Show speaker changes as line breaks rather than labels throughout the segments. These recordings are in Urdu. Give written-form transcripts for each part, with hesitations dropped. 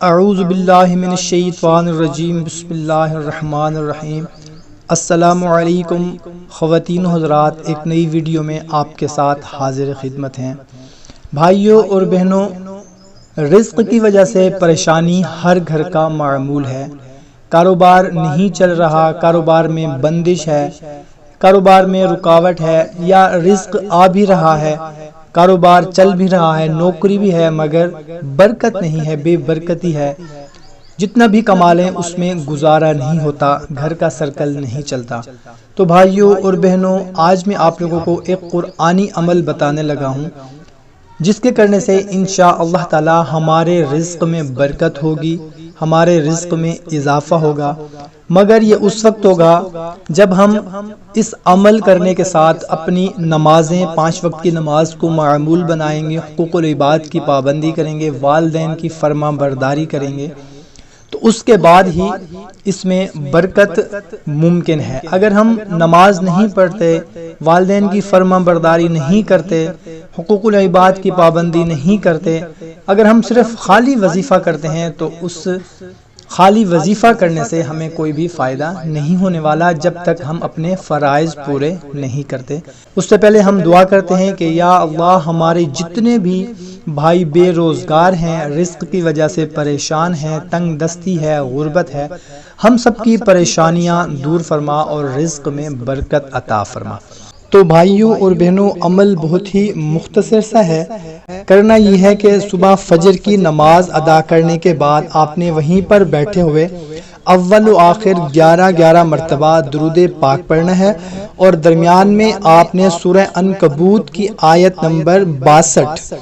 اعوذ باللہ من الشیطان الرجیم بسم اللہ الرحمن الرحیم۔ السلام علیکم خواتین و حضرات، ایک نئی ویڈیو میں آپ کے ساتھ حاضر خدمت ہیں۔ بھائیوں اور بہنوں، رزق کی وجہ سے پریشانی ہر گھر کا معمول ہے۔ کاروبار نہیں چل رہا، کاروبار میں بندش ہے، کاروبار میں رکاوٹ ہے، یا رزق آ بھی رہا ہے، کاروبار چل بھی رہا ہے، نوکری بھی ہے، مگر برکت نہیں ہے، بے برکتی ہے۔ جتنا بھی کما لیں اس میں گزارا نہیں ہوتا، گھر کا سرکل نہیں چلتا۔ تو بھائیوں اور بہنوں، آج میں آپ لوگوں کو ایک قرآنی عمل بتانے لگا ہوں، جس کے کرنے سے انشاءاللہ تعالی ہمارے رزق میں برکت ہوگی، ہمارے رزق میں اضافہ ہوگا۔ مگر یہ اس وقت ہوگا جب ہم اس عمل کرنے کے ساتھ اپنی نمازیں، 5 وقت کی نماز کو معمول بنائیں گے، حقوق العباد کی پابندی کریں گے، والدین کی فرما برداری کریں گے، تو اس کے بعد ہی اس میں برکت ممکن ہے۔ اگر ہم نماز نہیں پڑھتے، والدین کی فرما برداری نہیں کرتے، حقوق العباد کی پابندی نہیں کرتے، اگر ہم صرف خالی وظیفہ کرتے ہیں، تو اس خالی وظیفہ کرنے سے ہمیں کوئی بھی فائدہ نہیں ہونے والا جب تک ہم اپنے فرائض پورے نہیں کرتے۔ اس سے پہلے ہم دعا کرتے ہیں کہ یا اللہ، ہمارے جتنے بھی بھائی بے روزگار ہیں، رزق کی وجہ سے پریشان ہیں، تنگ دستی ہے، غربت ہے، ہم سب کی پریشانیاں دور فرما اور رزق میں برکت عطا فرما۔ تو بھائیوں اور بہنوں، عمل بہت ہی مختصر سا ہے۔ کرنا یہ ہے کہ صبح فجر کی نماز ادا کرنے کے بعد آپ نے وہیں پر بیٹھے ہوئے اول و آخر 11 مرتبہ درود پاک پڑھنا ہے، اور درمیان میں آپ نے سورہ عنکبوت کی آیت نمبر 62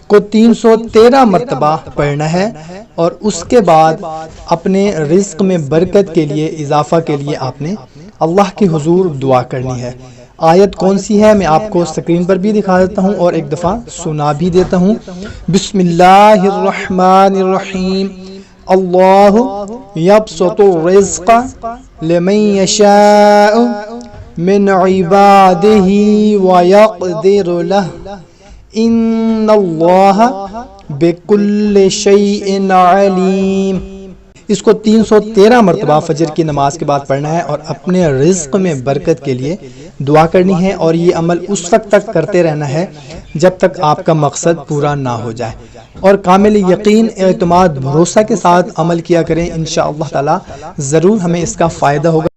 کو 313 مرتبہ پڑھنا ہے، اور اس کے بعد اپنے رزق میں برکت کے لیے، اضافہ کے لیے آپ نے اللہ کے حضور دعا کرنی ہے۔ آیت کون سی ہے میں آپ کو سکرین پر بھی دکھا دیتا ہوں اور ایک دفعہ سنا بھی دیتا ہوں۔ بسم اللہ الرحمن الرحیم۔ اللہ یبسط الرزق لمن یشاء من عبادہ ویقدر لہ ان اللہ بکل شیء علیم۔ اس کو 313 مرتبہ فجر کی نماز کے بعد پڑھنا ہے اور اپنے رزق میں برکت کے لیے دعا کرنی ہے، اور یہ عمل اس وقت تک کرتے رہنا ہے جب تک آپ کا مقصد پورا نہ ہو جائے، اور کامل یقین، اعتماد، بھروسہ کے ساتھ عمل کیا کریں۔ انشاءاللہ تعالی ضرور ہمیں اس کا فائدہ ہوگا۔